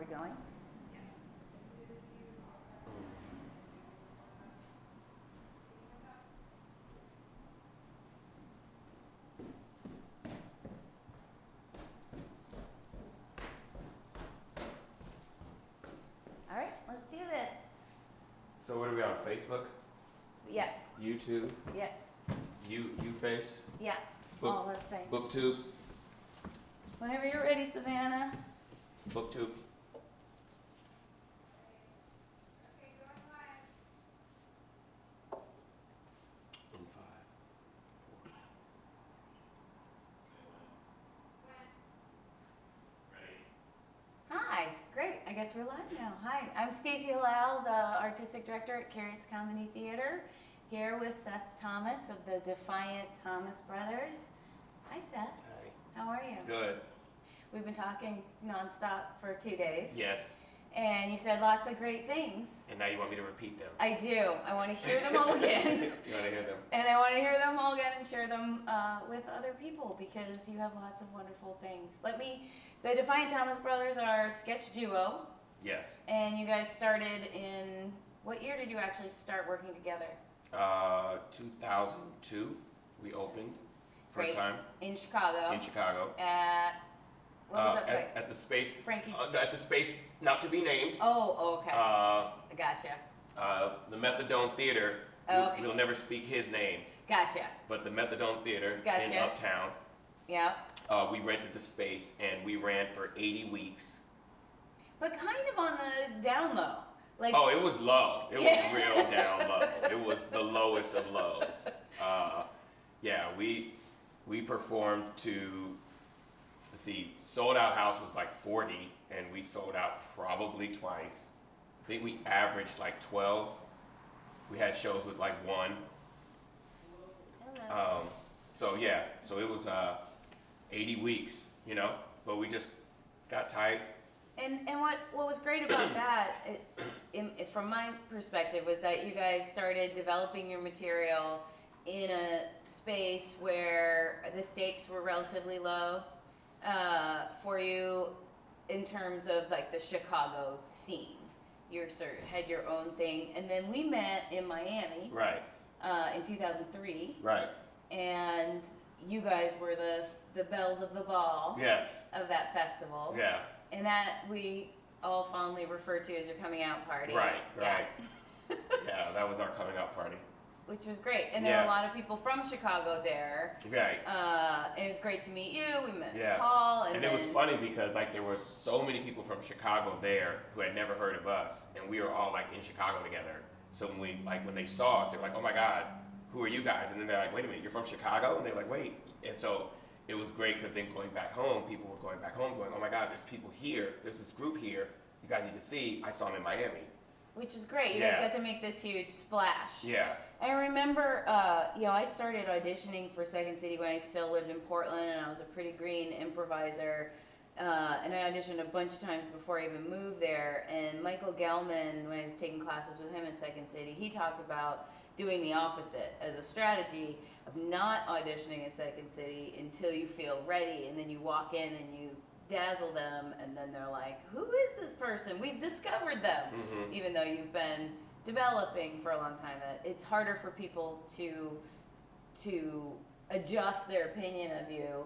going? All right, let's do this. So what are we on, Facebook? Yeah. YouTube? Yeah. YouFace? Yeah. Book, all those things. BookTube? Whenever you're ready, Savannah. BookTube? In 5, 4. Hi. Great. I guess we're live now. Hi. I'm Stacey Hallal, the artistic director at Curious Comedy Theater, here with Seth Thomas of the Defiant Thomas Brothers. Hi, Seth. Hi. How are you? Good. We've been talking nonstop for 2 days. Yes. And you said lots of great things. And now you want me to repeat them? I do. I want to hear them all again. You want to hear them? And I want to hear them all again and share them with other people because you have lots of wonderful things. The Defiant Thomas Brothers are a sketch duo. Yes. And you guys started in, what year did you actually start working together? 2002, we opened. First time. In Chicago. In Chicago. At, what was that place? At the space. Frankie. At the space, not to be named. Oh, okay. I gotcha. The Methadone Theater. Okay. We'll never speak his name. Gotcha. But the Methadone Theater Gotcha. in Uptown. Yeah. We rented the space and we ran for 80 weeks. But kind of on the down low. Like, oh, it was low. It was real down low. It was the lowest of lows. Yeah, we performed to, let's see, sold out house was like 40 and we sold out probably twice. I think we averaged like 12. We had shows with like 1. hello. So yeah, so it was 80 weeks, you know, but we just got tight. And what was great about that, from my perspective, was that you guys started developing your material in a space where the stakes were relatively low for you in terms of like the Chicago scene. You sort of had your own thing, and then we met in Miami, Right. In 2003, Right. and you guys were the belles of the ball, Yes. of that festival. Yeah. And that we all fondly refer to as your coming out party. Right. Yeah. Yeah, that was our coming out party. Which was great. And there were a lot of people from Chicago there. Right. And it was great to meet you. We met Yeah. Paul. And it was funny because like there were so many people from Chicago there who had never heard of us, and we were all like in Chicago together. So when they saw us, they were like, "Oh my God, who are you guys?" And then they're like, "Wait a minute, you're from Chicago?" And they're like, "Wait." And so it was great because then going back home, people were going back home going, "Oh my God, there's people here. There's this group here. You guys need to see. I saw them in Miami." Which is great. You guys got to make this huge splash. Yeah. I remember, I started auditioning for Second City when I still lived in Portland, and I was a pretty green improviser. And I auditioned a bunch of times before I even moved there. And Michael Gelman, when I was taking classes with him at Second City, he talked about doing the opposite as a strategy of not auditioning at Second City until you feel ready, and then you walk in and you dazzle them, and then they're like, "Who is this person? We've discovered them." Mm-hmm. Even though you've been developing for a long time, it's harder for people to adjust their opinion of you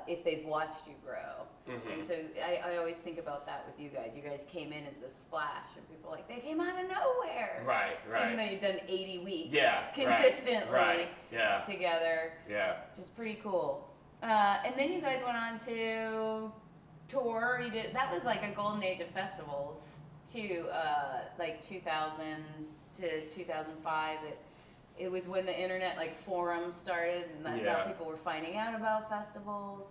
if they've watched you grow. Mm-hmm. And so I always think about that with you guys. You guys came in as this splash, and people are like, they came out of nowhere. Right. Even though you've done 80 weeks Consistently consistently together. Yeah. Which is pretty cool. And then you guys went on to tour. That was like a golden age of festivals too, like 2000s to 2005. It was when the internet like forums started, and that's how people were finding out about festivals.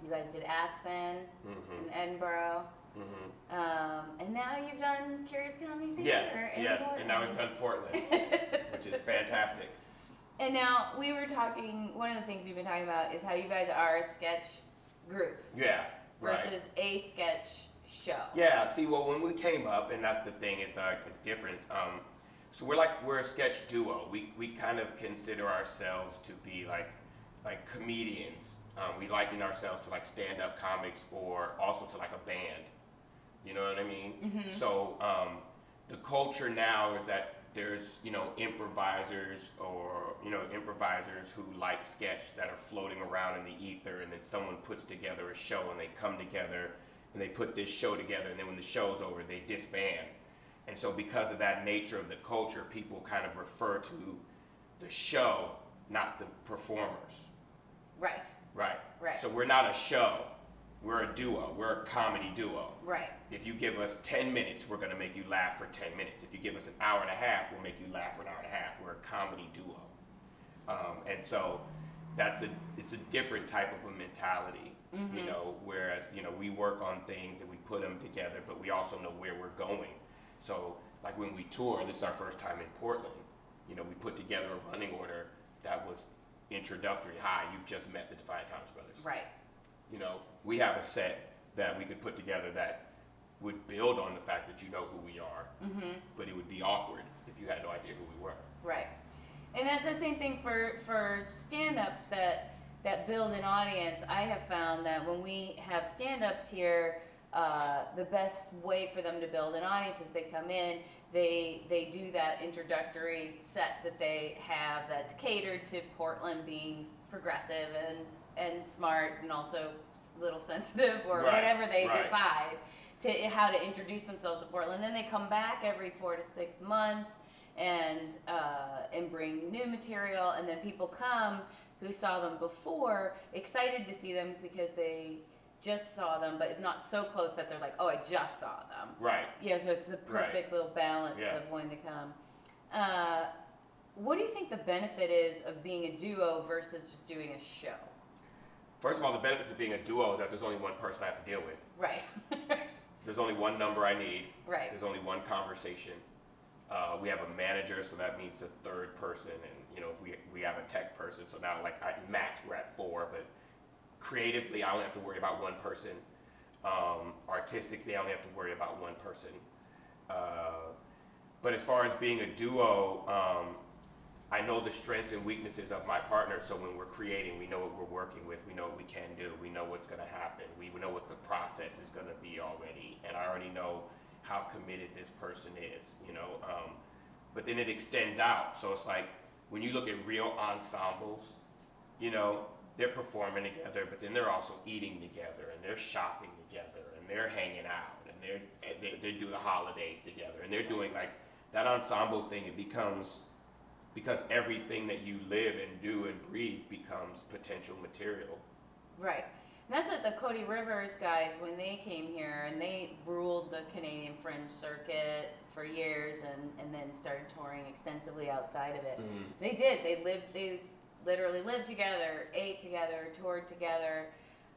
You guys did Aspen and Edinburgh. Mm-hmm. And now you've done Curious Comedy Theater. Yes, and now we've done Portland, which is fantastic. And now we were talking, one of the things we've been talking about is how you guys are a sketch group. Yeah, right. Versus a sketch show. Yeah, see, well, when we came up, and that's the thing, it's different. So we're a sketch duo. We kind of consider ourselves to be like like comedians. We liken ourselves to like stand-up comics or also to like a band. You know what I mean? Mm-hmm. So the culture now is that there's, you know, improvisers who like sketch that are floating around in the ether, and then someone puts together a show and they come together and they put this show together, and then when the show's over, they disband. And so because of that nature of the culture, people kind of refer to the show, not the performers. Right. Right. Right. So we're not a show. We're a duo. We're a comedy duo. Right. If you give us 10 minutes, we're going to make you laugh for 10 minutes. If you give us an hour and a half, we'll make you laugh for an hour and a half. We're a comedy duo. And so it's a different type of a mentality, Mm-hmm. you know, whereas, you know, we work on things and we put them together, but we also know where we're going. So like when we tour, this is our first time in Portland, you know, we put together a running order that was introductory. Hi, you've just met the Defiant Brothers. Right. You know, we have a set that we could put together that would build on the fact that you know who we are, Mm-hmm. but it would be awkward if you had no idea who we were. Right. And that's the same thing for stand-ups that build an audience. I have found that when we have stand-ups here, the best way for them to build an audience is they come in, they do that introductory set that they have that's catered to Portland being progressive and smart and also a little sensitive or Right, whatever they right. decide to how to introduce themselves to Portland. Then they come back every 4 to 6 months and bring new material, and then people come who saw them before, excited to see them because they just saw them, but not so close that they're like, oh, I just saw them. Right. Yeah, so it's the perfect little balance Yeah. of when to come. What do you think the benefit is of being a duo versus just doing a show? First of all, the benefits of being a duo is that there's only one person I have to deal with. Right. There's only one number I need. Right. There's only one conversation. We have a manager, so that means a third person, and you know, if we have a tech person, so now like max we're at 4, but creatively I only have to worry about one person. Artistically I only have to worry about one person. But as far as being a duo, I know the strengths and weaknesses of my partner, so when we're creating, we know what we're working with, we know what we can do, we know what's going to happen, we know what the process is going to be already, and I already know how committed this person is, you know. But then it extends out, so it's like when you look at real ensembles, you know, they're performing together, but then they're also eating together, and they're shopping together, and they're hanging out, and they do the holidays together, and they're doing like that ensemble thing. It becomes, because everything that you live and do and breathe becomes potential material. Right. And that's what the Cody Rivers guys, when they came here, and they ruled the Canadian Fringe circuit for years, and then started touring extensively outside of it. Mm-hmm. They did. They literally lived together, ate together, toured together.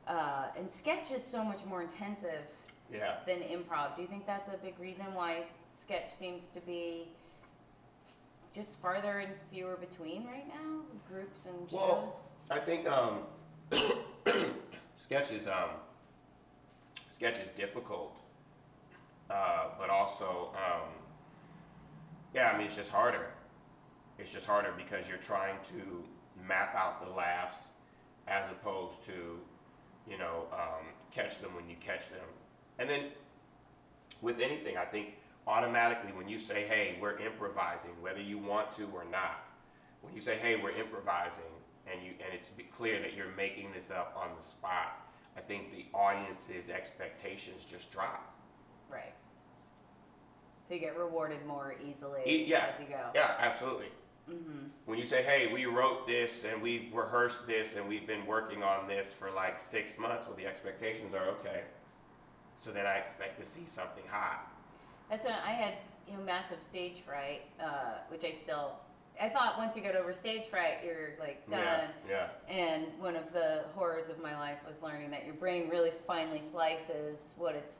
And sketch is so much more intensive Yeah. than improv. Do you think that's a big reason why sketch seems to be just farther and fewer between right now, groups and shows? Well, I think sketch is difficult, but also yeah, I mean, it's just harder. It's just harder because you're trying to map out the laughs as opposed to, you know, catch them when you catch them. And then with anything, I think automatically when you say, hey, we're improvising, whether you want to or not, when you say, hey, we're improvising, and it's clear that you're making this up on the spot, I think the audience's expectations just drop. Right. So you get rewarded more easily Yeah. as you go. Yeah, absolutely. Mm-hmm. When you say, hey, we wrote this and we've rehearsed this and we've been working on this for like 6 months, well, the expectations are okay. So then I expect to see something hot. That's when I had, massive stage fright, which I thought once you get over stage fright, you're like done. Yeah. And one of the horrors of my life was learning that your brain really finely slices what it's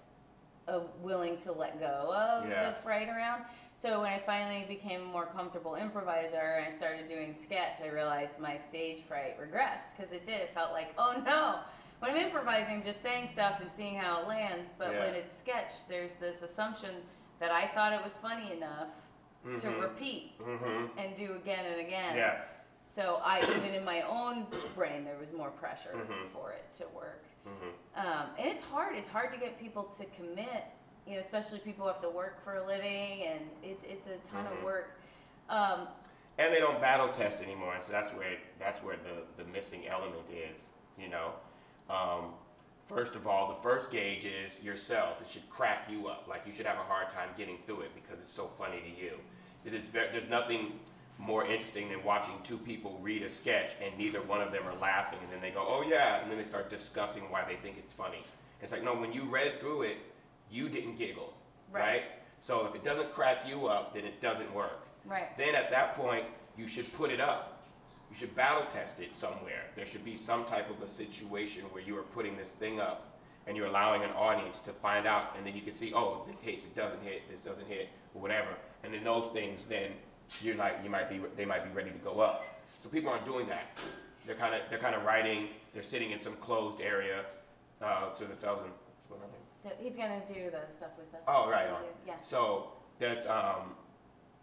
willing to let go of Yeah. the fright around. So when I finally became a more comfortable improviser and I started doing sketch, I realized my stage fright regressed, because it did. It felt like, oh no. When I'm improvising, I'm just saying stuff and seeing how it lands. But Yeah. when it's sketch, there's this assumption that I thought it was funny enough to repeat Mm-hmm. and do again and again. Yeah. So even in my own brain, there was more pressure for it to work. And it's hard. It's hard to get people to commit, you know, especially people who have to work for a living, and it's a ton of work. And they don't battle test anymore, and so that's where the missing element is, you know. First of all, the first gauge is yourself. It should crack you up. Like, you should have a hard time getting through it because it's so funny to you. There's nothing more interesting than watching two people read a sketch and neither one of them are laughing, and then they go, oh yeah, and then they start discussing why they think it's funny. It's like, no, when you read through it, you didn't giggle, right? So if it doesn't crack you up, then it doesn't work. Right. Then at that point, you should put it up. You should battle test it somewhere. There should be some type of a situation where you are putting this thing up and you're allowing an audience to find out, and then you can see, oh, this hits, it doesn't hit, this doesn't hit, or whatever. And then those things, then they might be ready to go up. So people aren't doing that. They're kind of writing. They're sitting in some closed area to themselves. And what's going on there? So he's gonna do the stuff with us. Oh, right on. Yeah. So that's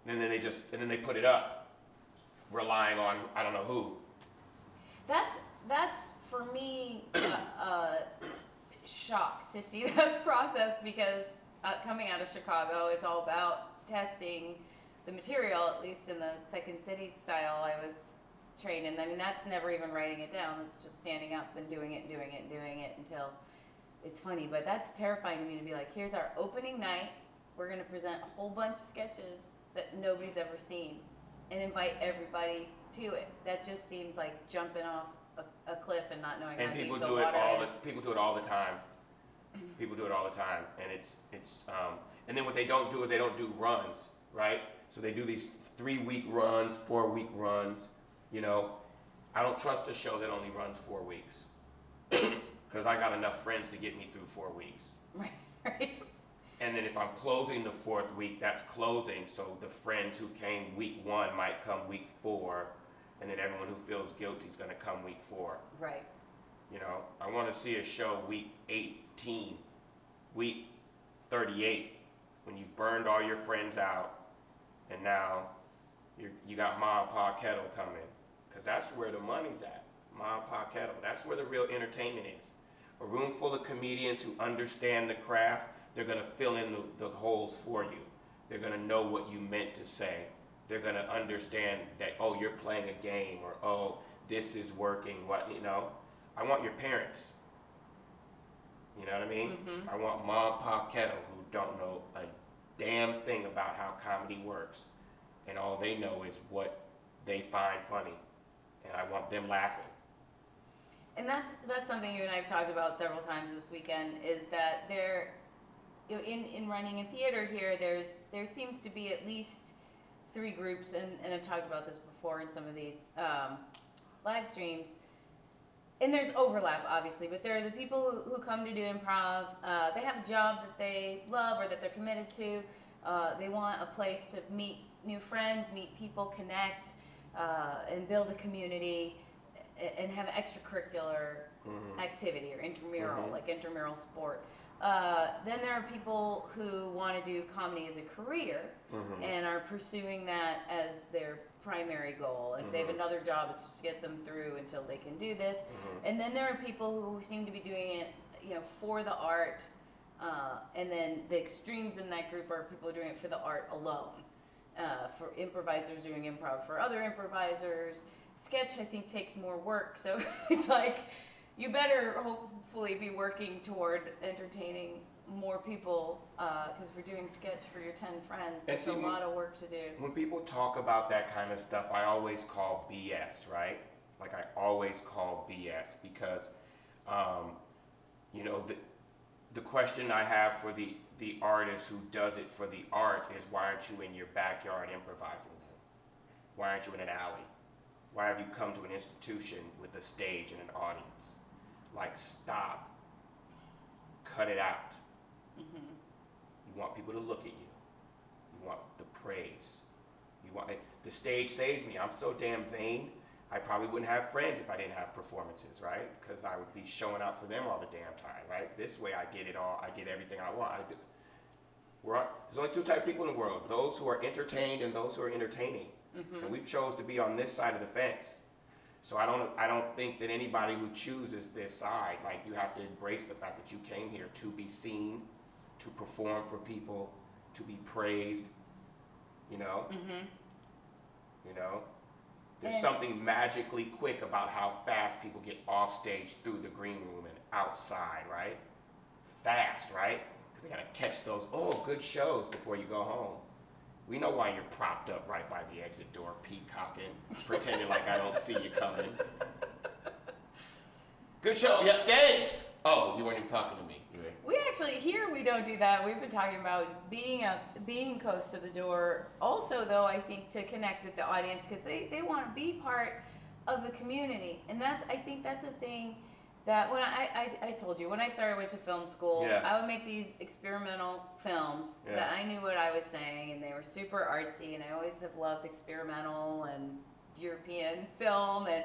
and then they put it up, relying on I don't know who. That's for me a shock to see that process, because coming out of Chicago, it's all about testing the material, at least in the Second City style I was trained in. I mean, that's never even writing it down. It's just standing up and doing it until it's funny. But that's terrifying to me, to be like, here's our opening night. We're going to present a whole bunch of sketches that nobody's ever seen and invite everybody to it. That just seems like jumping off a cliff and not knowing how deep the water is. People do it all the time. People do it all the time. And it's and then what they don't do is they don't do runs, right? So they do these 3-week runs, 4-week runs, you know. I don't trust a show that only runs 4 weeks, because I got enough friends to get me through 4 weeks. Right. And then if I'm closing the 4th week, that's closing, so the friends who came week 1 might come week 4, and then everyone who feels guilty is going to come week 4. Right. You know, I want to see a show week 18, week 38, when you've burned all your friends out, and now you got Ma and Pa Kettle coming, because that's where the money's at. Ma and Pa Kettle, that's where the real entertainment is. A room full of comedians who understand the craft. They're going to fill in the holes for you. They're going to know what you meant to say. They're going to understand that, oh, you're playing a game, or oh, this is working, what, you know. I want your parents. You know what I mean? Mm-hmm. I want Ma and Pa Kettle, who don't know a damn thing about how comedy works, and all they know is what they find funny, and I want them laughing. And that's something you and I have talked about several times this weekend, is that there, you know, in running a theater here, there seems to be at least 3 groups, and I've talked about this before in some of these live streams. And there's overlap, obviously, but there are the people who come to do improv. They have a job that they love or that they're committed to. They want a place to meet new friends, meet people, connect, and build a community, and have extracurricular activity or intramural, like intramural sport. Then there are people who want to do comedy as a career and are pursuing that as their primary goal. If they have another job, it's just to get them through until they can do this. And then there are people who seem to be doing it, you know, for the art. And then the extremes in that group are people doing it for the art alone. For improvisers doing improv for other improvisers. Sketch, I think, takes more work. So it's like, you better hopefully be working toward entertaining more people, because if you're doing sketch for your 10 friends, it's a lot of work to do. When people talk about that kind of stuff, I always call BS, right? Like, I always call BS, because, you know, the question I have for the artist who does it for the art is, why aren't you in your backyard improvising? Why aren't you in an alley? Why have you come to an institution with a stage and an audience? Like, stop. Cut it out. You want people to look at you. You want the praise. You want the stage saved me. I'm so damn vain. I probably wouldn't have friends if I didn't have performances, right? Because I would be showing out for them all the damn time, right? This way I get it all. I get everything I want. There's only 2 types of people in the world: those who are entertained and those who are entertaining. And we've chose to be on this side of the fence. So I don't think that anybody who chooses this side, like, you have to embrace the fact that you came here to be seen, to perform for people, to be praised, you know? Mm-hmm. You know? There's something magically quick about how fast people get off stage through the green room and outside, right? Fast, right? Because they gotta catch those, good shows before you go home. We know why you're propped up right by the exit door, peacocking, pretending like I don't see you coming. Good show, yeah, thanks. Oh, you weren't even talking to me. We actually, here we don't do that. We've been talking about being close to the door. Also, though, I think to connect with the audience, because they want to be part of the community. And I think that's a thing that when I told you, when I went to film school, Yeah. I would make these experimental films that I knew what I was saying, and they were super artsy, and I always have loved experimental and European film, and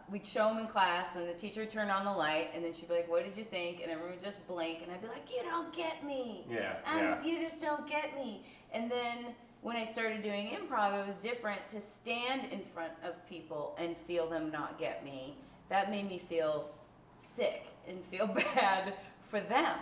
we'd show them in class, and the teacher would turn on the light, and then she'd be like, what did you think? And everyone would just blink, and I'd be like, you don't get me. You just don't get me. And then when I started doing improv, it was different to stand in front of people and feel them not get me. That made me feel sick and feel bad for them.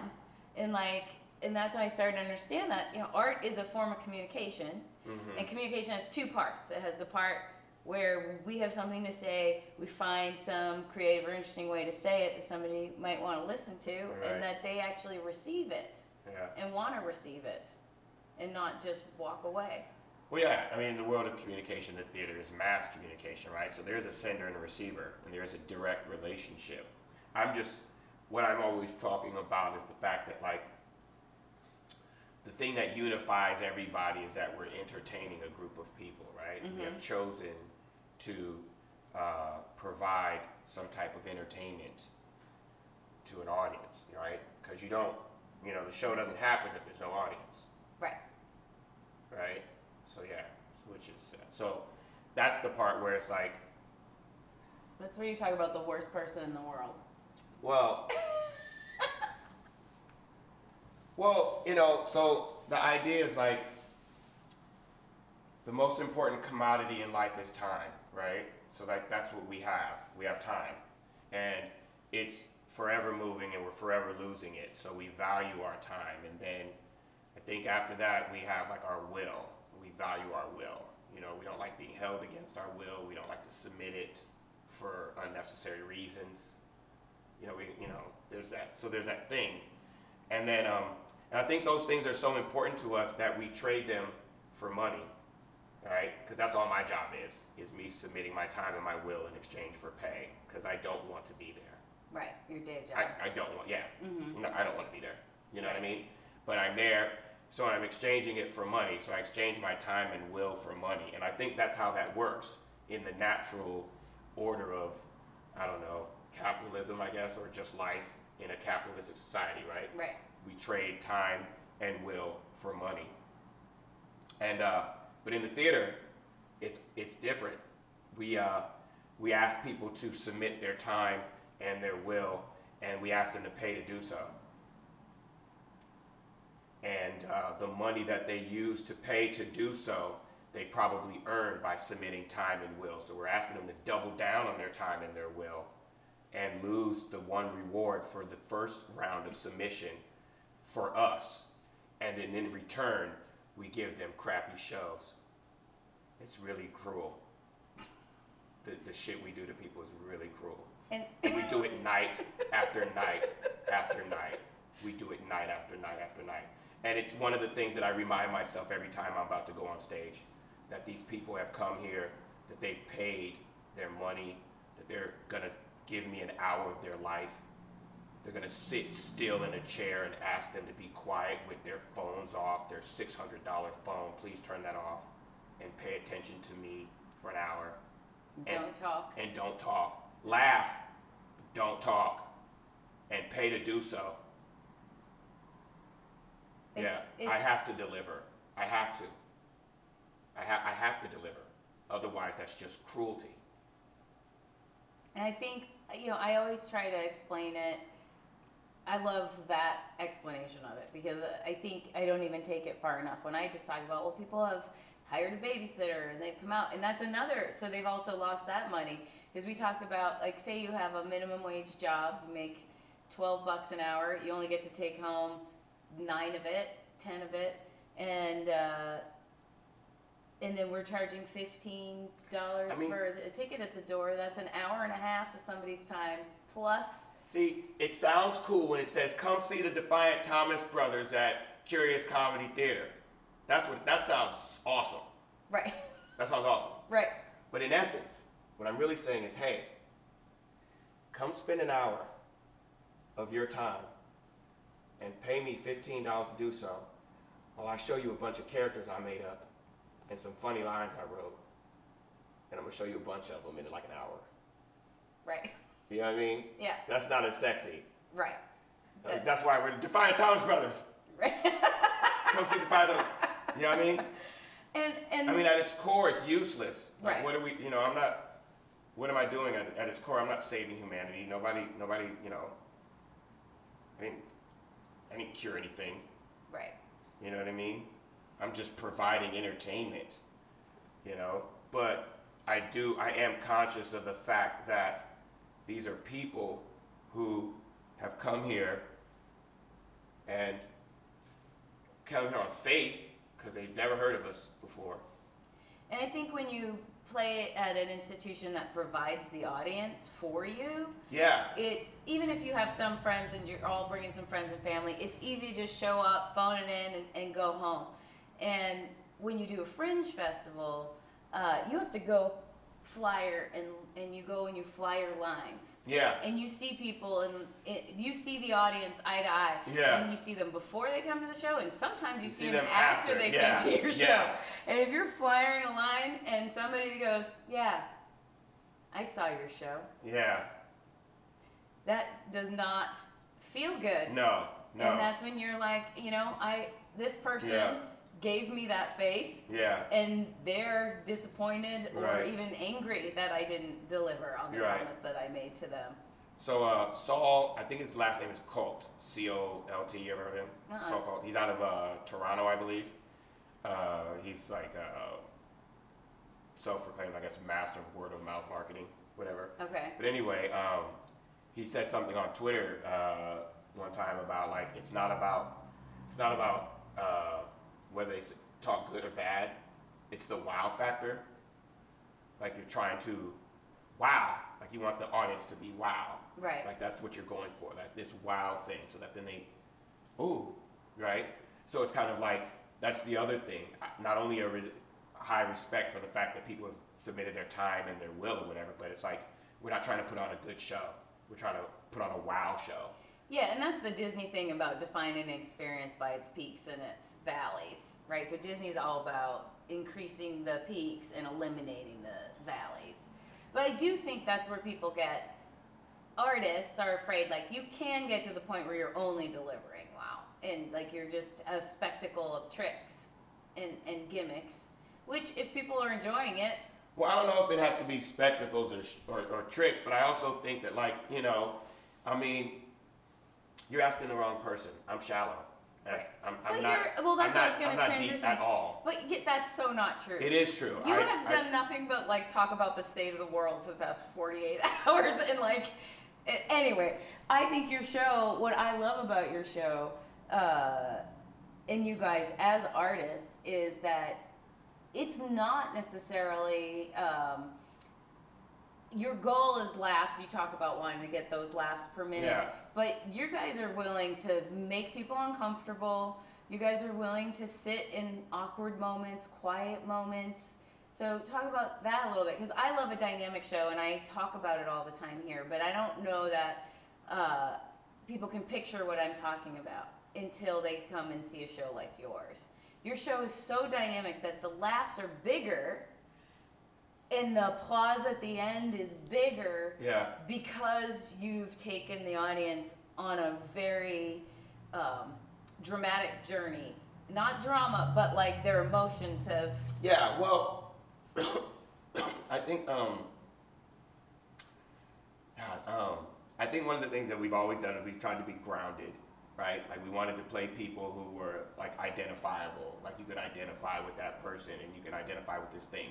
And that's when I started to understand that, art is a form of communication. Mm-hmm. And communication has two parts. It has the part where we have something to say, we find some creative or interesting way to say it that somebody might want to listen to, right, and that they actually receive it and want to receive it and not just walk away. Well, yeah, I mean, in the world of communication, the theater is mass communication, right? So there's a sender and a receiver, and there's a direct relationship. What I'm always talking about is the fact that, like, the thing that unifies everybody is that we're entertaining a group of people, right? Mm-hmm. We have chosen to provide some type of entertainment to an audience, right? Because the show doesn't happen if there's no audience. Right. Right? So yeah, so that's the part where it's like. That's where you talk about the worst person in the world. Well, so the idea is like, the most important commodity in life is time, right? So that's what we have. We have time. And it's forever moving and we're forever losing it. So we value our time. And then I think after that we have like our will. We value our will. We don't like being held against our will. We don't like to submit it for unnecessary reasons. There's that. So there's that thing. And then, and I think those things are so important to us that we trade them for money. Right? Because that's all my job is me submitting my time and my will in exchange for pay, because I don't want to be there. Right, your day job. I don't want, Mm-hmm. No, I don't want to be there. You know what I mean? But I'm there, so I'm exchanging it for money. So I exchange my time and will for money. And I think that's how that works in the natural order of, I don't know, capitalism, I guess, or just life in a capitalistic society, right? Right. We trade time and will for money. And, but in the theater, it's different. We ask people to submit their time and their will, and we ask them to pay to do so. And the money that they use to pay to do so, they probably earned by submitting time and will. So we're asking them to double down on their time and their will and lose the one reward for the first round of submission for us. And then in return, we give them crappy shows. It's really cruel. The shit we do to people is really cruel. And we do it night after night after night. We do it night after night after night. And it's one of the things that I remind myself every time I'm about to go on stage, that these people have come here, that they've paid their money, that they're gonna give me an hour of their life. They're gonna sit still in a chair and ask them to be quiet with their phones off, their $600 phone, please turn that off, and pay attention to me for an hour. Don't talk. And don't talk. Laugh, don't talk, and pay to do so. I have to deliver. I have to. I have to deliver. Otherwise, that's just cruelty. And I think, I always try to explain it. I love that explanation of it, because I think I don't even take it far enough. When I just talk about, people have hired a babysitter and they've come out, and that's another. So they've also lost that money because we talked about, like, say you have a minimum wage job, you make $12 an hour, you only get to take home 9 of it, 10 of it, and then we're charging $15 for a ticket at the door. That's an hour and a half of somebody's time plus. See, it sounds cool when it says, "Come see the Defiant Thomas Brothers at Curious Comedy Theater." That sounds awesome. Right. That sounds awesome. Right. But in essence, what I'm really saying is, hey, come spend an hour of your time and pay me $15 to do so while I show you a bunch of characters I made up and some funny lines I wrote. And I'm going to show you a bunch of them in like an hour. Right. You know what I mean? Yeah. That's not as sexy. Right. That's why we're the Defiant Thomas Brothers. Right. Come see Defiant Thomas. You know what I mean? And I mean, at its core, it's useless. Like, right. what are we, I'm not, what am I doing at its core? I'm not saving humanity. Nobody, I didn't cure anything. Right. You know what I mean? I'm just providing entertainment, but I am conscious of the fact that these are people who have come here and come here on faith because they've never heard of us before. And I think when you play at an institution that provides the audience for you, yeah, it's, even if you have some friends and you're all bringing some friends and family, it's easy to just show up, phone it in, and go home. And when you do a fringe festival, you have to go flyer, and you go and you fly your lines. Yeah. And you see people, and you see the audience eye to eye. Yeah. And you see them before they come to the show, and sometimes you see them after they yeah. came to your yeah. show. And if you're flyering a line and somebody goes, "Yeah, I saw your show," yeah, that does not feel good. No. And that's when you're like, this person yeah. gave me that faith. Yeah. And they're disappointed or right. even angry that I didn't deliver on the right. promise that I made to them. So Saul, I think his last name is Colt, C-O-L-T. You ever heard of him? Saul Colt. He's out of Toronto, I believe. He's like self-proclaimed, I guess, master of word-of-mouth marketing, whatever. Okay. But anyway, he said something on Twitter one time about, like, it's not about whether they talk good or bad. It's the wow factor. Like, you're trying to wow. Like, you want the audience to be wow. Right. Like, that's what you're going for. Like, this wow thing. So that then they, ooh, right? So it's kind of like, that's the other thing. Not only a high respect for the fact that people have submitted their time and their will or whatever, but it's like, we're not trying to put on a good show. We're trying to put on a wow show. Yeah, and that's the Disney thing about defining an experience by its peaks and its valleys, right? So Disney's all about increasing the peaks and eliminating the valleys. But I do think that's where people get, artists are afraid, like, you can get to the point where you're only delivering wow. And, like, you're just a spectacle of tricks and gimmicks, which, if people are enjoying it. Well, I don't know if it has to be spectacles or tricks, but I also think that, like, I mean, you're asking the wrong person. I'm shallow. I'm not. Well, that's what I was going to transition. Deep at all. But that's so not true. It is true. You have done nothing but, like, talk about the state of the world for the past 48 hours, and, like, anyway, I think your show. What I love about your show, and you guys as artists, is that it's not necessarily. Your goal is laughs. You talk about wanting to get those laughs per minute. Yeah. But you guys are willing to make people uncomfortable. You guys are willing to sit in awkward moments, quiet moments. So talk about that a little bit, because I love a dynamic show, and I talk about it all the time here, but I don't know that people can picture what I'm talking about until they come and see a show like yours. Your show is so dynamic that the laughs are bigger, and the applause at the end is bigger, yeah, because you've taken the audience on a very dramatic journey. Not drama, but, like, their emotions have. Yeah, well, I think I think one of the things that we've always done is we've tried to be grounded right? Like we wanted to play people who were like identifiable, like you could identify with that person and you could identify with this thing.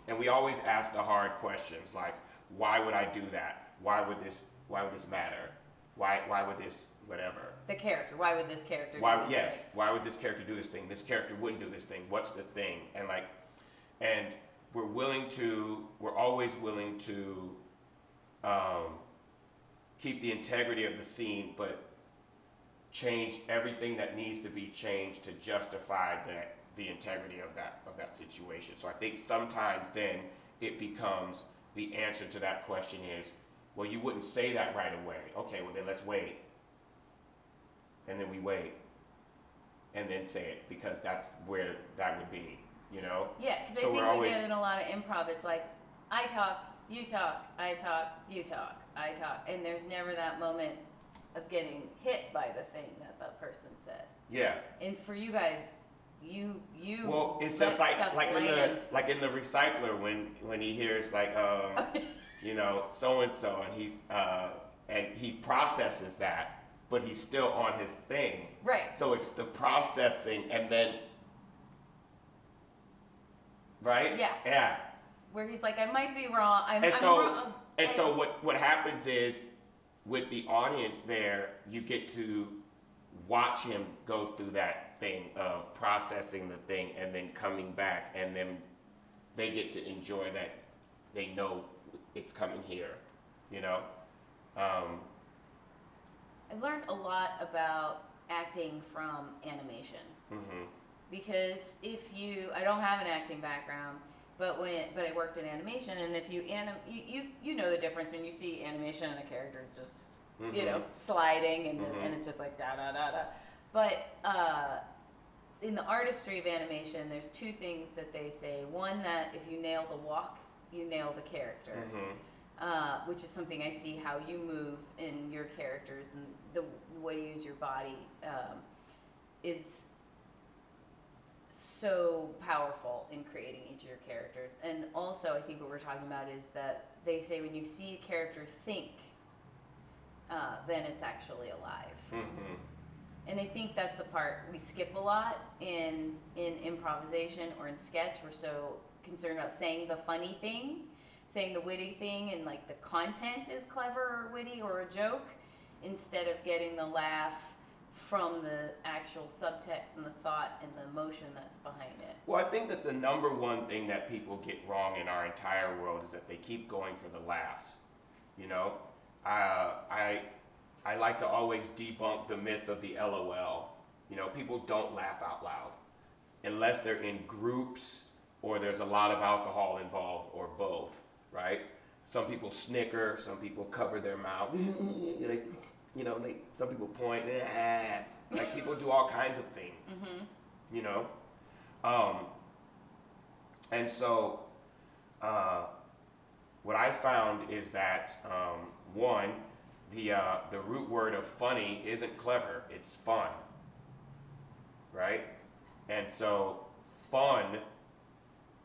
And we always ask the hard questions like, why would I do that? Why would this matter? Why would this whatever? The character. Why would this character Why do this yes, thing? why would this character do this thing? This character wouldn't do this thing. What's the thing? And we're always willing to keep the integrity of the scene, but change everything that needs to be changed to justify the integrity of that situation. So I think sometimes then it becomes the answer to that question is, well, you wouldn't say that right away. Okay, well then let's wait. And then we wait. And then say it, because that's where that would be, you know? Yeah, because So I think we're we get in a lot of improv, it's like, I talk, you talk, I talk, you talk, I talk. And there's never that moment of getting hit by the thing that the person said. Yeah. And for you guys, you well, it's let just like stuff like in the recycler when he hears like you know, so and and he processes that, but he's still on his thing. Right. So it's the processing and then right? Yeah. Yeah. Where he's like, I might be wrong. I'm so wrong. and so what happens is with the audience there, you get to watch him go through that thing of processing the thing and then coming back, and then they get to enjoy that. They know it's coming here, you know? I've learned a lot about acting from animation. Mm-hmm. Because I don't have an acting background, but I worked in animation, and if you know the difference when you see animation and a character just you know sliding and it's just like da da da da. But in the artistry of animation, there's two things that they say. One, that if you nail the walk, you nail the character, which is something I see how you move in your characters and the way you use your body is so powerful in creating each of your characters. And also, I think what we're talking about is that they say when you see a character think, then it's actually alive. Mm-hmm. And I think that's the part we skip a lot in improvisation or in sketch. We're so concerned about saying the funny thing, saying the witty thing, and like the content is clever or witty or a joke, instead of getting the laugh from the actual subtext and the thought and the emotion that's behind it. Well, I think that the number one thing that people get wrong in our entire world is that they keep going for the laughs. You know, I like to always debunk the myth of the LOL. You know, people don't laugh out loud unless they're in groups or there's a lot of alcohol involved or both, right? Some people snicker, some people cover their mouth. Some people point, like people do all kinds of things, you know? And so what I found is that, one, the root word of funny isn't clever, it's fun, right? And so fun,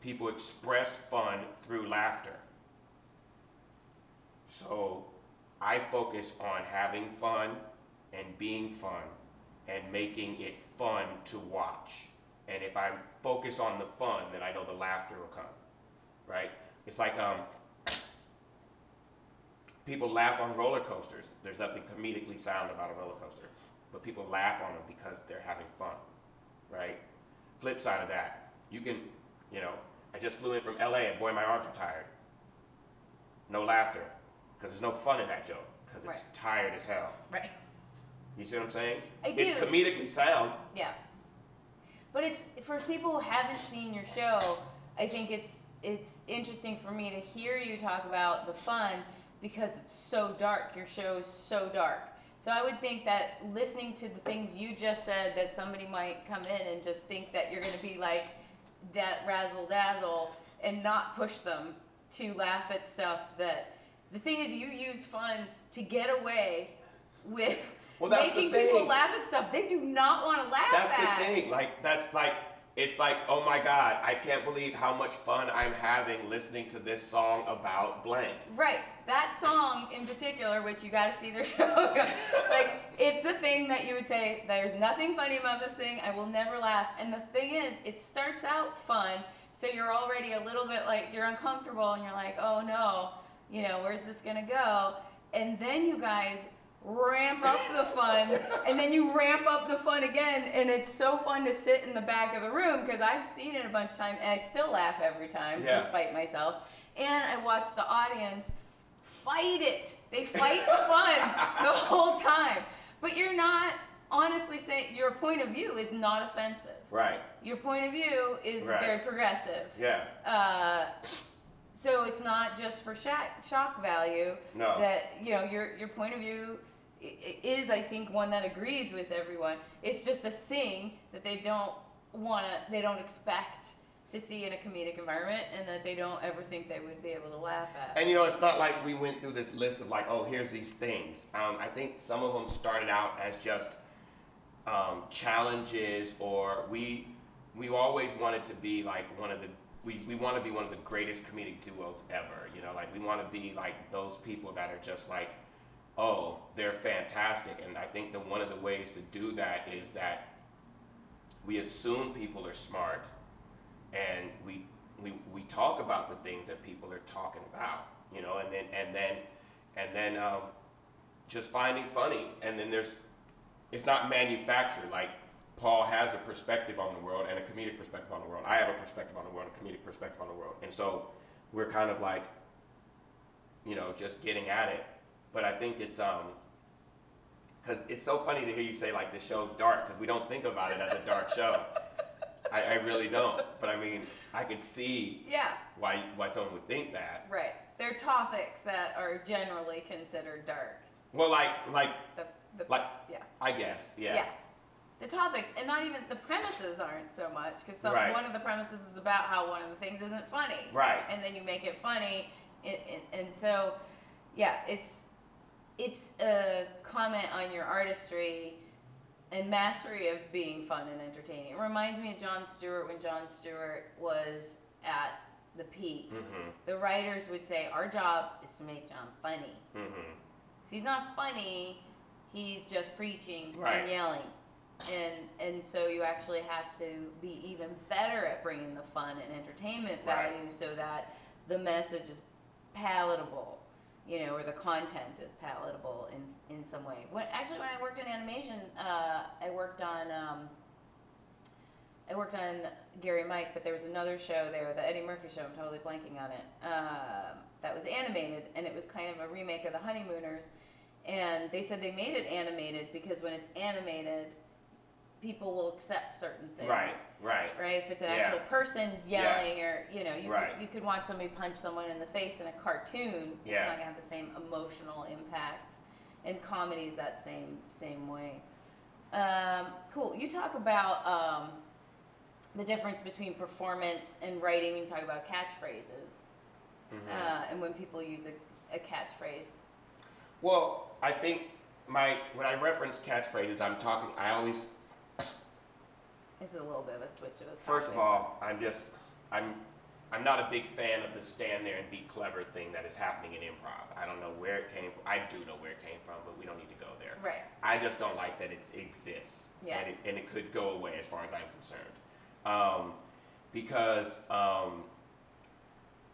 people express fun through laughter. So I focus on having fun and being fun and making it fun to watch. And if I focus on the fun, then I know the laughter will come, right? It's like people laugh on roller coasters. There's nothing comedically sound about a roller coaster, but people laugh on them because they're having fun, right? Flip side of that, you can, I just flew in from LA and boy, my arms are tired. No laughter, because there's no fun in that joke, because it's tired as hell. Right. You see what I'm saying? I do. It's comedically sound. Yeah. But it's, for people who haven't seen your show, I think it's interesting for me to hear you talk about the fun, because it's so dark. Your show is so dark. So I would think that listening to the things you just said, that somebody might come in and just think that you're going to be like razzle dazzle and not push them to laugh at stuff that, the thing is, you use fun to get away with making people laugh at stuff they do not want to laugh at. That's the thing. Like, that's like, it's like, oh my God, I can't believe how much fun I'm having listening to this song about blank. Right. That song in particular, which you got to see their show, like, it's a thing that you would say, there's nothing funny about this thing, I will never laugh. And the thing is, it starts out fun, so you're already a little bit like, you're uncomfortable, and you're like, oh no, you know, where's this gonna go? And then you guys ramp up the fun, and then you ramp up the fun again, and it's so fun to sit in the back of the room, because I've seen it a bunch of times, and I still laugh every time, despite myself. And I watch the audience fight it. They fight the fun the whole time. But you're not honestly saying, your point of view is not offensive. Right. Your point of view is very progressive. Yeah. So it's not just for shock value. No. That, you know, your point of view is, I think, one that agrees with everyone. It's just a thing that they don't expect to see in a comedic environment, and that they don't ever think they would be able to laugh at. And you know, it's not like we went through this list of like, oh, here's these things. I think some of them started out as just challenges, or we always wanted to be like we want to be one of the greatest comedic duos ever. You know, like we want to be like those people that are just like, oh, they're fantastic. And I think that one of the ways to do that is that we assume people are smart, and we talk about the things that people are talking about, you know, and then just finding funny. And then it's not manufactured. Like, Paul has a perspective on the world and a comedic perspective on the world. I have a perspective on the world, a comedic perspective on the world. And so we're kind of like, you know, just getting at it. But I think it's because it's so funny to hear you say like the show's dark, because we don't think about it as a dark show. I really don't. But I mean, I could see why someone would think that. Right. They're topics that are generally considered dark. Well, like yeah. I guess, yeah. Yeah. The topics, and not even the premises aren't so much, because one of the premises is about how one of the things isn't funny. Right. And then you make it funny, and so, yeah, it's a comment on your artistry and mastery of being fun and entertaining. It reminds me of Jon Stewart when Jon Stewart was at the peak. Mm-hmm. The writers would say, our job is to make Jon funny. Mm-hmm. So he's not funny, he's just preaching Right. and yelling. And so you actually have to be even better at bringing the fun and entertainment value, so that the message is palatable, you know, or the content is palatable in some way. When I worked in animation, I worked on Gary Mike, but there was another show there, the Eddie Murphy show, I'm totally blanking on it, that was animated, and it was kind of a remake of The Honeymooners. And they said they made it animated because when it's animated, people will accept certain things. Right. If it's an actual person yelling, or, you know, you could watch somebody punch someone in the face in a cartoon. It's not gonna have the same emotional impact. And comedy's that same way. Cool. You talk about the difference between performance and writing when you talk about catchphrases, and when people use a catchphrase. Well, I think when I reference catchphrases, I always. This is a little bit of a switch of the topic. First of all, I'm not a big fan of the stand there and be clever thing that is happening in improv. I don't know where it came from. I do know where it came from, but we don't need to go there. Right. I just don't like that it exists. Yeah. And it could go away as far as I'm concerned. Because,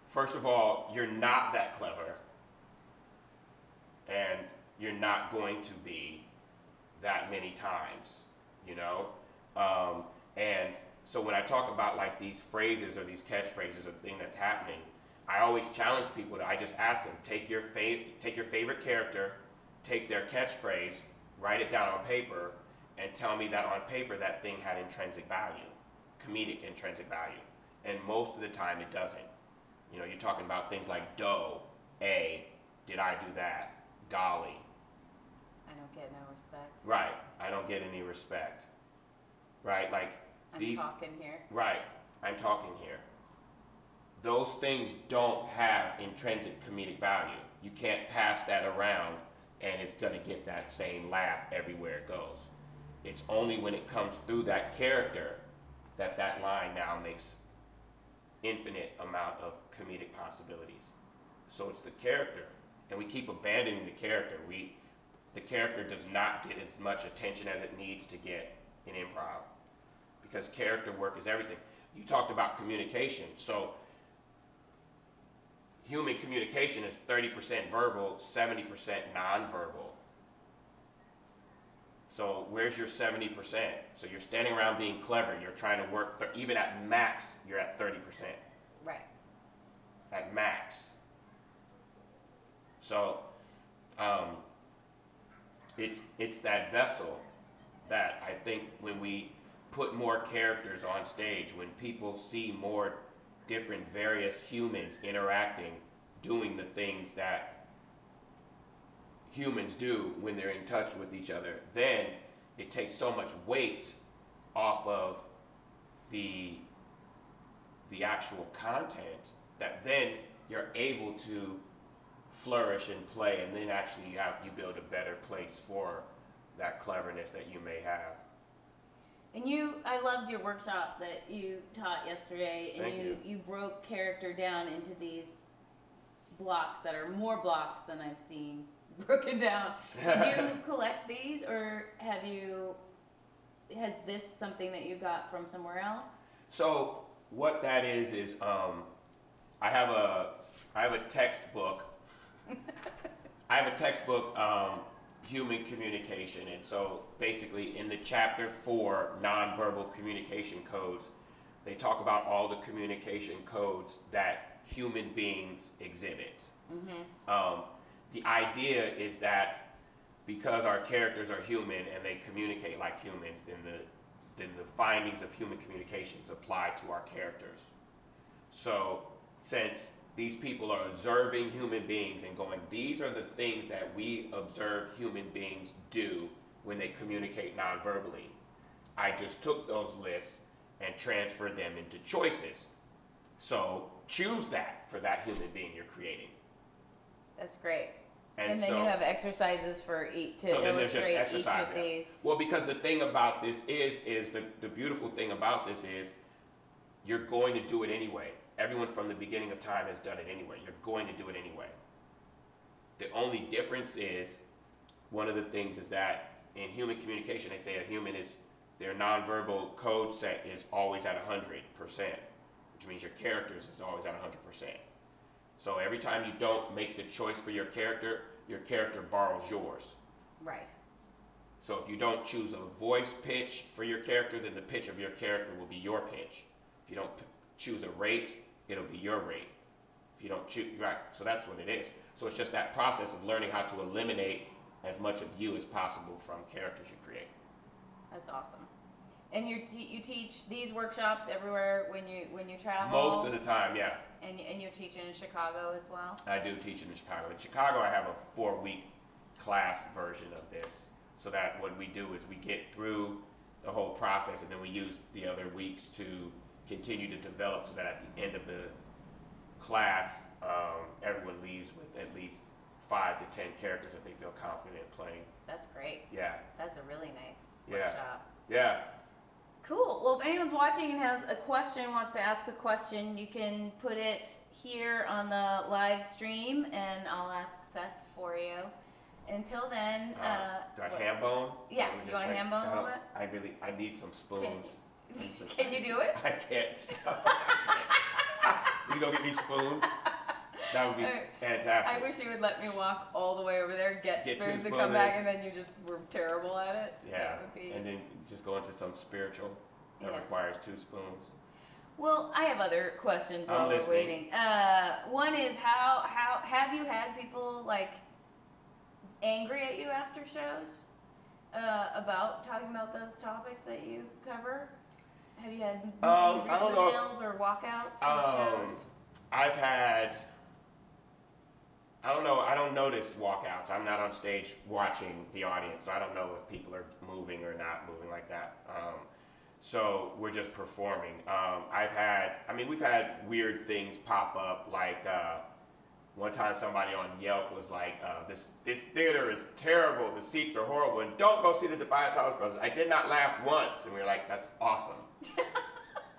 first of all, you're not that clever. And you're not going to be that many times, you know? And so when I talk about like these phrases or these catchphrases or the thing that's happening, I always challenge people I just ask them, take your favorite character, take their catchphrase, write it down on paper, and tell me that on paper that thing had intrinsic value, comedic intrinsic value. And most of the time it doesn't. You know, you're talking about things like dough, did I do that? Golly. I don't get no respect. Right. I don't get any respect. Right? Like I'm talking here. Right. I'm talking here. Those things don't have intrinsic comedic value. You can't pass that around and it's going to get that same laugh everywhere it goes. It's only when it comes through that character that line now makes infinite amount of comedic possibilities. So it's the character, and we keep abandoning the character. The character does not get as much attention as it needs to get in improv, because character work is everything. You talked about communication, so human communication is 30% verbal, 70% nonverbal. So where's your 70%? So you're standing around being clever. You're trying to work, even at max, you're at 30%. Right. At max. So it's that vessel that I think when we put more characters on stage, when people see more different various humans interacting, doing the things that humans do when they're in touch with each other, then it takes so much weight off of the actual content that then you're able to flourish and play, and then actually you build a better place for that cleverness that you may have. And I loved your workshop that you taught yesterday, and you broke character down into these blocks that are more blocks than I've seen broken down. Did you collect these, or has this something that you got from somewhere else? So what that is I have a textbook. I have a textbook, Human Communication, and so basically in the chapter 4 nonverbal communication codes, they talk about all the communication codes that human beings exhibit. Mm-hmm. The idea is that because our characters are human and they communicate like humans, then the findings of human communications apply to our characters. So since these people are observing human beings and going, these are the things that we observe human beings do when they communicate nonverbally, I just took those lists and transferred them into choices. So choose that for that human being you're creating. That's great. And then you have exercises for each to illustrate each of these. Well, because the thing about this is the beautiful thing about this is you're going to do it anyway. Everyone from the beginning of time has done it anyway. You're going to do it anyway. The only difference is, one of the things is that in human communication, they say their nonverbal code set is always at 100%, which means your characters is always at 100%. So every time you don't make the choice for your character borrows yours. Right. So if you don't choose a voice pitch for your character, then the pitch of your character will be your pitch. If you don't choose a rate, it'll be your rate. If you don't choose, right, so that's what it is. So it's just that process of learning how to eliminate as much of you as possible from characters you create. That's awesome. And you teach these workshops everywhere when you travel? Most of the time, yeah. And you're teaching in Chicago as well? I do teach in Chicago. In Chicago, I have a 4-week class version of this, so that what we do is we get through the whole process, and then we use the other weeks to continue to develop, so that at the end of the class, everyone leaves with at least 5 to 10 characters that they feel confident in playing. That's great. Yeah. That's a really nice workshop. Yeah. Cool. Well, if anyone's watching and has a question, wants to ask a question, you can put it here on the live stream, and I'll ask Seth for you. Until then, do I ham bone? Yeah. You want to ham bone a little bit? I need some spoons. Can you do it? I can't. You go get me spoons? That would be fantastic. I wish you would let me walk all the way over there, get spoons, and come back, and then you just were terrible at it. Yeah, and then just go into some spiritual that requires 2 spoons. Well, I have other questions while we're waiting. One is, how have you had people like angry at you after shows about talking about those topics that you cover? Have you had angry emails or walkouts of shows? I've had. I don't know. I don't notice walkouts. I'm not on stage watching the audience, so I don't know if people are moving or not moving like that. So we're just performing. We've had weird things pop up. Like one time, somebody on Yelp was like, "This theater is terrible. The seats are horrible, and don't go see the Defiant Brothers." I did not laugh once, and we were like, "That's awesome."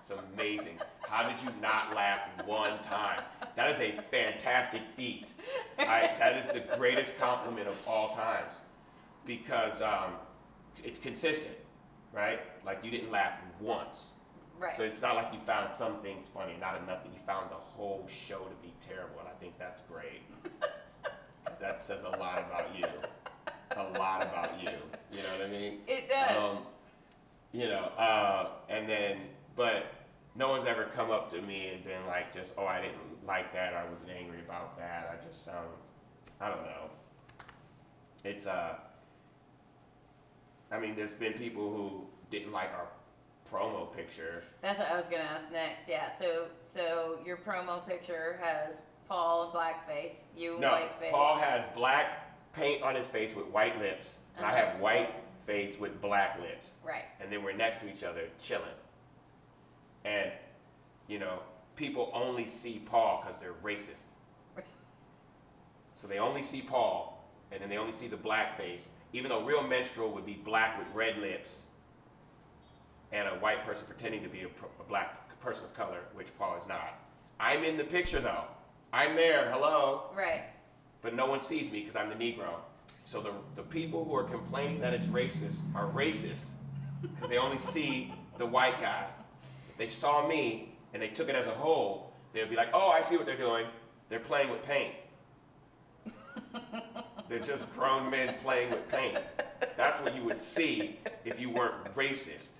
It's amazing. How did you not laugh one time? That is a fantastic feat. That is the greatest compliment of all times, because it's consistent, right? Like, you didn't laugh once. Right. So it's not like you found some things funny, not enough that you found the whole show to be terrible, and I think that's great. That says a lot about you. A lot about you. You know what I mean? It does. And then, but no one's ever come up to me and been like, just, oh, I didn't like that, or I was angry about that. I just, I don't know. It's, I mean, there's been people who didn't like our promo picture. That's what I was gonna ask next. Yeah. So your promo picture has Paul in blackface, you in whiteface. Paul has black paint on his face with white lips, and I have white face with black lips. Right. And then we're next to each other, chilling. And, people only see Paul because they're racist. So they only see Paul, and then they only see the black face, even though real minstrel would be black with red lips, and a white person pretending to be a black person of color, which Paul is not. I'm in the picture, though. I'm there, hello. Right. But no one sees me because I'm the Negro. So the people who are complaining that it's racist are racist because they only see the white guy. If they saw me and they took it as a whole, they would be like, oh, I see what they're doing. They're playing with paint. They're just grown men playing with paint. That's what you would see if you weren't racist.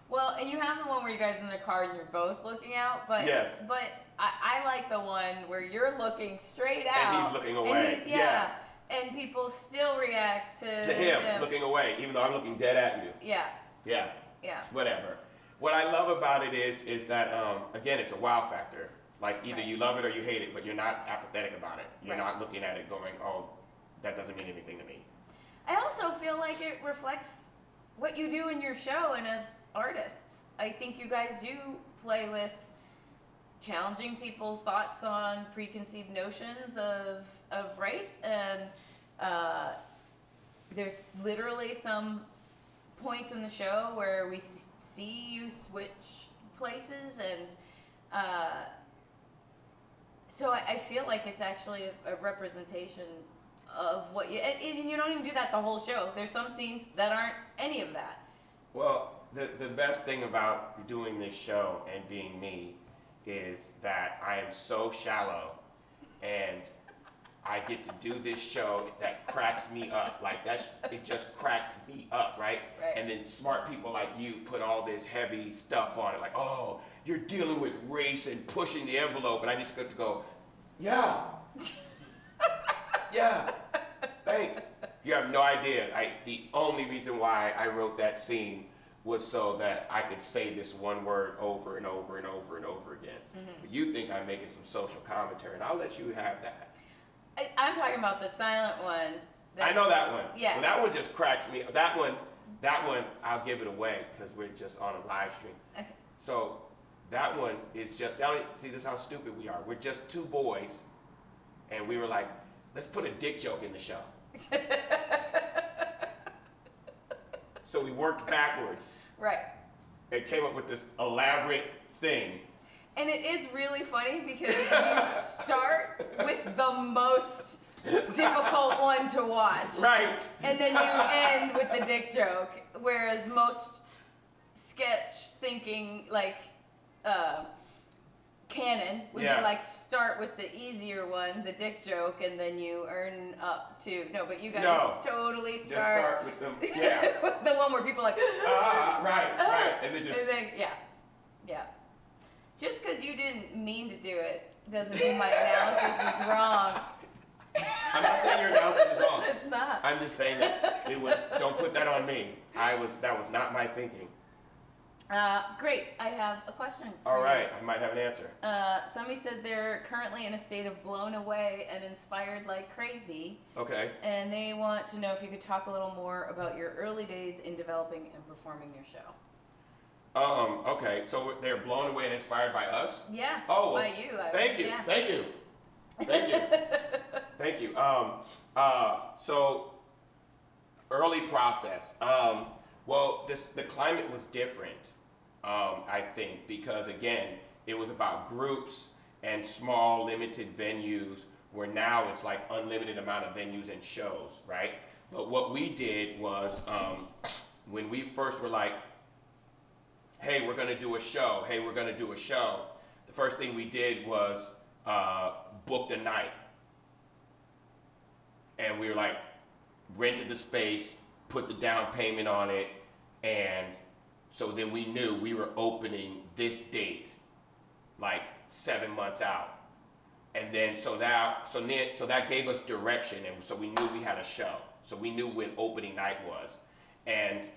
Well, and you have the one where you guys in the car and you're both looking out, but yes. But I like the one where you're looking straight out. And he's looking away. Yeah. And people still react to him looking away, even though I'm looking dead at you. Yeah. Yeah. Yeah. Whatever. What I love about it is that, again, it's a wow factor. Like, either you love it or you hate it, but you're not apathetic about it. You're not looking at it going, oh, that doesn't mean anything to me. I also feel like it reflects what you do in your show and as artists. I think you guys do play with challenging people's thoughts on preconceived notions of race, and there's literally some points in the show where we see you switch places, and so I feel like it's actually a representation of what you, and you don't even do that the whole show. There's some scenes that aren't any of that. Well, the best thing about doing this show and being me is that I am so shallow, and I get to do this show that cracks me up. Like, it just cracks me up, right? And then smart people like you put all this heavy stuff on it, like, oh, you're dealing with race and pushing the envelope, and I just get to go, yeah, yeah, thanks. You have no idea. The only reason why I wrote that scene was so that I could say this one word over and over and over and over again. Mm-hmm. But you think I'm making some social commentary, and I'll let you have that. I'm talking about the silent one. I know that one. Yeah. Well, that one just cracks me. That one, I'll give it away because we're just on a live stream. Okay. So that one is just, see, this is how stupid we are. We're just two boys, and we were like, let's put a dick joke in the show. So we worked backwards. Right. And came up with this elaborate thing. And it is really funny because you start with the most difficult one to watch. Right. And then you end with the dick joke. Whereas most sketch thinking, like, canon would be like, start with the easier one, the dick joke, and then you earn up to, but you guys totally start. Just start with them, with the one where people are like, right. And then just. And then, yeah. Just because you didn't mean to do it doesn't mean my analysis is wrong. I'm not saying your analysis is wrong. It's not. I'm just saying that it was, don't put that on me. That was not my thinking. Great. I have a question. All right. I might have an answer. Somebody says they're currently in a state of blown away and inspired like crazy. Okay. And they want to know if you could talk a little more about your early days in developing and performing your show. Okay. So they're blown away and inspired by us? Yeah. Oh, by you. Thank you. Yeah. Thank you. Thank you. Thank you. So early process. Well, the climate was different. I think, because again, it was about groups and small limited venues, where now it's like unlimited amount of venues and shows, right? But what we did was, when we first were like, hey, we're gonna do a show, the first thing we did was booked a night. And we were like, rented the space, put the down payment on it, and so then we knew we were opening this date, like 7 months out. And then so that gave us direction, and so we knew we had a show. So we knew when opening night was. And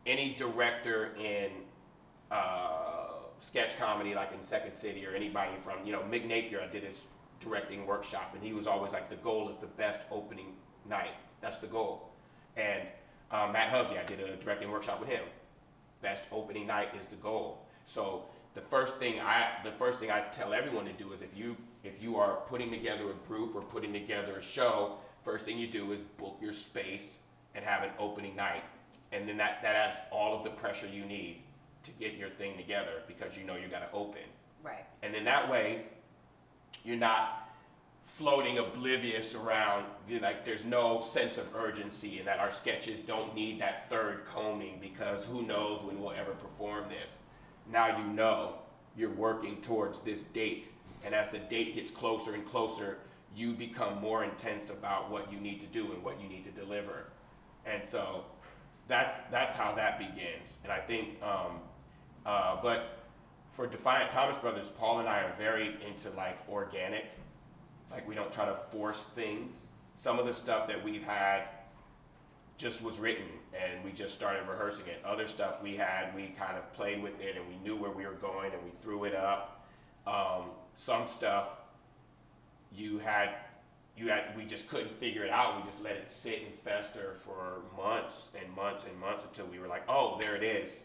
any director in sketch comedy, like in Second City, or anybody from, Mick Napier, I did his directing workshop, and he was always like, the goal is the best opening night. That's the goal. And Matt Hovde, I did a directing workshop with him. Best opening night is the goal. So the first thing I tell everyone to do is, if you are putting together a group or putting together a show, first thing you do is book your space and have an opening night. And then that adds all of the pressure you need to get your thing together, because you got to open. Right. And then that way, you're not floating oblivious around, like there's no sense of urgency, and that our sketches don't need that third combing, because who knows when we'll ever perform this. Now you're working towards this date, and as the date gets closer and closer, you become more intense about what you need to do and what you need to deliver. And so that's how that begins. And I think, but for Defiant Thomas Brothers, Paul and I are very into like organic. Like, we don't try to force things. Some of the stuff that we've had just was written, and we just started rehearsing it. Other stuff we kind of played with it, and we knew where we were going, and we threw it up. Some stuff we just couldn't figure it out. We just let it sit and fester for months and months and months, until we were like, oh, there it is.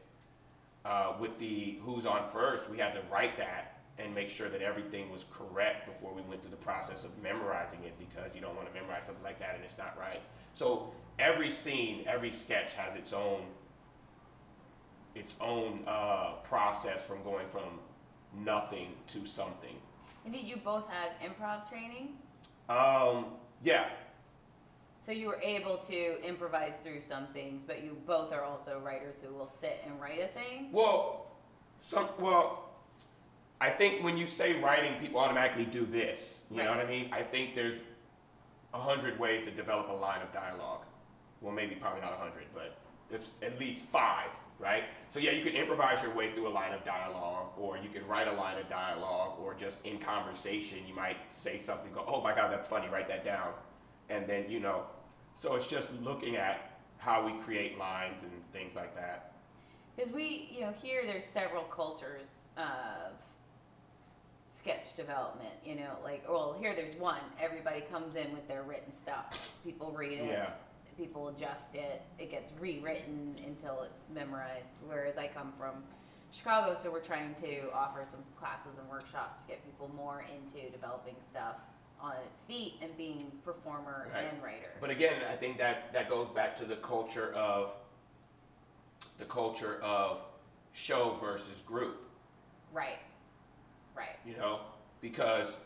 With the Who's On First, we had to write that and make sure that everything was correct before we went through the process of memorizing it, because you don't want to memorize something like that and it's not right. So every scene, every sketch has its own process from going from nothing to something. And did you both have improv training? Yeah. So you were able to improvise through some things, but you both are also writers who will sit and write a thing? Well, I think when you say writing, people automatically do this. You know what I mean? I think there's 100 ways to develop a line of dialogue. Well, probably not 100, but there's at least 5, right? So yeah, you can improvise your way through a line of dialogue, or you can write a line of dialogue, or just in conversation, you might say something, go, oh my God, that's funny, write that down. And then, so it's just looking at how we create lines and things like that. Because here there's several cultures of sketch development, here there's one. Everybody comes in with their written stuff. People read it. Yeah. People adjust it. It gets rewritten until it's memorized. Whereas I come from Chicago, so we're trying to offer some classes and workshops to get people more into developing stuff on its feet and being performer and writer. But again, I think that goes back to the culture of show versus group. Right. Because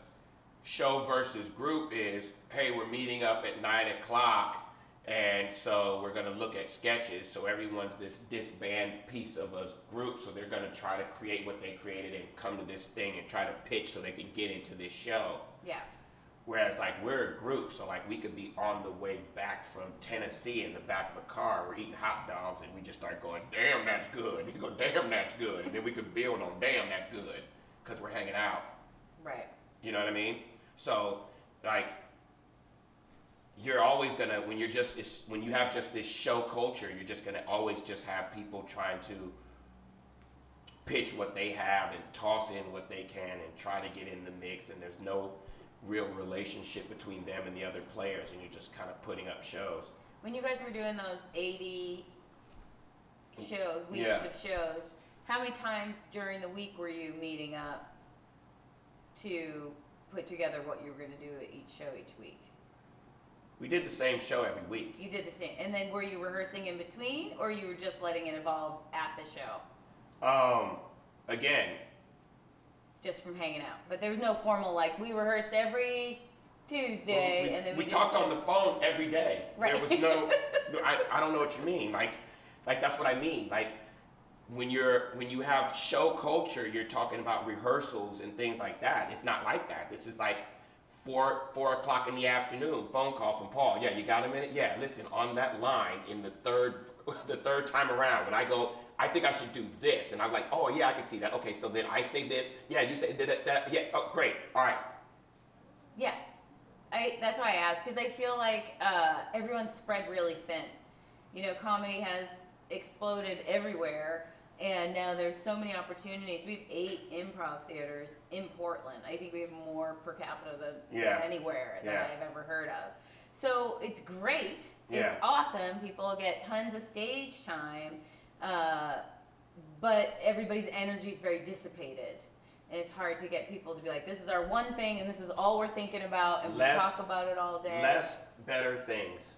show versus group is, hey, we're meeting up at 9 o'clock, and so we're going to look at sketches. So everyone's this disband piece of a group, so they're going to try to create what they created and come to this thing and try to pitch so they can get into this show. Yeah. Whereas, like, we're a group, so, like, we could be on the way back from Tennessee in the back of a car. We're eating hot dogs, and we just start going, damn, that's good. You go, damn, that's good. And then we could build on, damn, that's good, because we're hanging out. Right. You know what I mean? So, like, you're always going to, when you have just this show culture, you're just going to always just have people trying to pitch what they have and toss in what they can and try to get in the mix, and there's no real relationship between them and the other players, and you're just kind of putting up shows. When you guys were doing those 80 shows, weeks of shows, how many times during the week were you meeting up to put together what you were going to do at each show each week? We did the same show every week. You did the same. And then were you rehearsing in between, or you were just letting it evolve at the show? Again, just from hanging out. But there was no formal, like, we rehearsed every Tuesday, well, and then we talked on the phone every day. Right. There was no, I don't know what you mean. Like that's what I mean. Like, when you have show culture, you're talking about rehearsals and things like that. It's not like that. This is like 4 o'clock in the afternoon, phone call from Paul. Yeah, you got a minute? Yeah, listen, on that line in the third time around, when I go, I think I should do this. And I'm like, oh yeah, I can see that. Okay, so then I say this. Yeah, you say that. Yeah, oh great. All right. Yeah. That's why I asked, because I feel like everyone's spread really thin. You know, comedy has exploded everywhere, and now there's so many opportunities. We have 8 improv theaters in Portland. I think we have more per capita than anywhere that I've ever heard of. So it's great. It's awesome. People get tons of stage time, but everybody's energy is very dissipated. And it's hard to get people to be like, this is our one thing, and this is all we're thinking about, and we talk about it all day. Less, better things.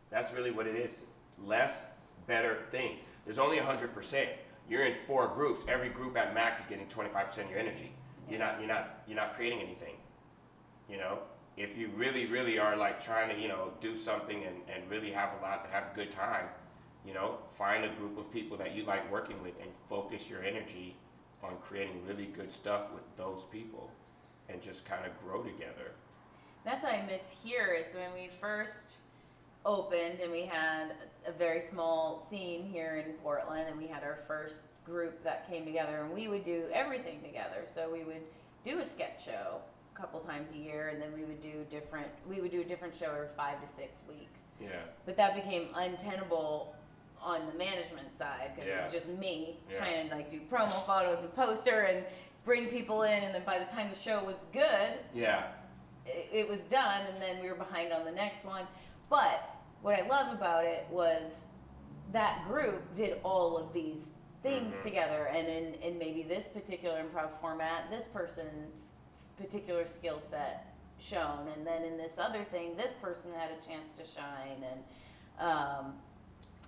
That's really what it is. Less, better things. There's only 100%. You're in 4 groups. Every group at max is getting 25% of your energy. Yeah. You're not creating anything. You know, if you really are like trying to, you know, do something and really have a good time, you know, find a group of people that you like working with and focus your energy on creating really good stuff with those people and just kind of grow together. That's what I miss here is when we first opened and we had a very small scene here in Portland, and we had our first group that came together, and we would do everything together. So we would do a sketch show a couple times a year, and then we would do a different show every 5 to 6 weeks. Yeah. But that became untenable on the management side, because it was just me trying to like do promo photos and poster and bring people in, and then by the time the show was good, it was done, and then we were behind on the next one. But what I love about it was that group did all of these things together, and in maybe this particular improv format, this person's particular skill set shown, and then in this other thing, this person had a chance to shine,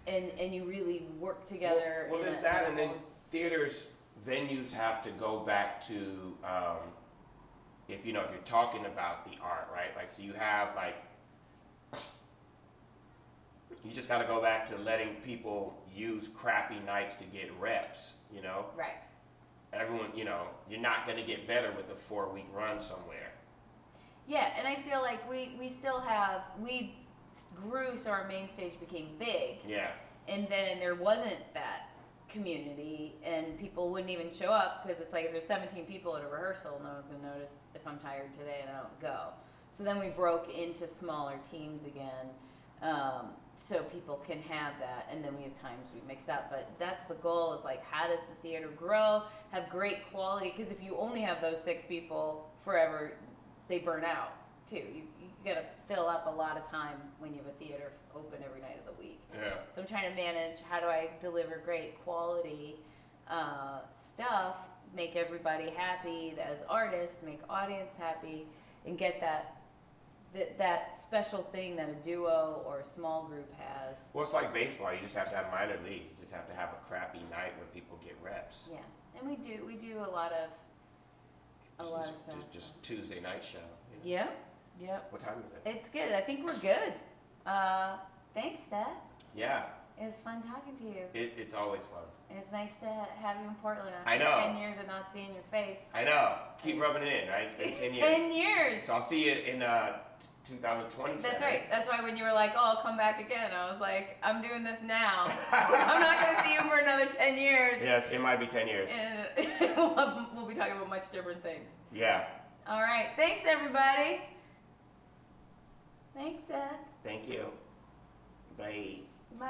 and you really work together. Well, there's that, and then theaters, venues have to go back to, if you're talking about the art, right? Like, so you have like, you just got to go back to letting people use crappy nights to get reps, you know? Right. Everyone, you know, you're not going to get better with a 4-week run somewhere. Yeah, and I feel like we grew, so our main stage became big. Yeah. And then there wasn't that community, and people wouldn't even show up, because it's like if there's 17 people at a rehearsal, no one's going to notice if I'm tired today and I don't go. So then we broke into smaller teams again, so people can have that, and then we have times we mix up. But that's the goal, is like, how does the theater grow, have great quality? Because if you only have those 6 people forever, they burn out too. You got to fill up a lot of time when you have a theater open every night of the week. Yeah. So I'm trying to manage, how do I deliver great quality stuff, make everybody happy as artists, make audience happy, and get that special thing that a duo or a small group has. Well, it's like baseball. You just have to have minor leagues. You just have to have a crappy night where people get reps. Yeah, and we do a lot of stuff. Just Tuesday night show. You know? Yep. What time is it? It's good. I think we're good. Thanks, Seth. Yeah. It was fun talking to you. It's always fun. And it's nice to have you in Portland after I know. 10 years of not seeing your face. I know. Keep rubbing it in, right? It's been 10 years. 10 years. So I'll see you in 2027. That's right. That's why when you were like, oh, I'll come back again, I was like, I'm doing this now. I'm not going to see you for another 10 years. Yes, it might be 10 years. And we'll be talking about much different things. Yeah. All right. Thanks, everybody. Thanks, Seth. Thank you. Bye. Bye.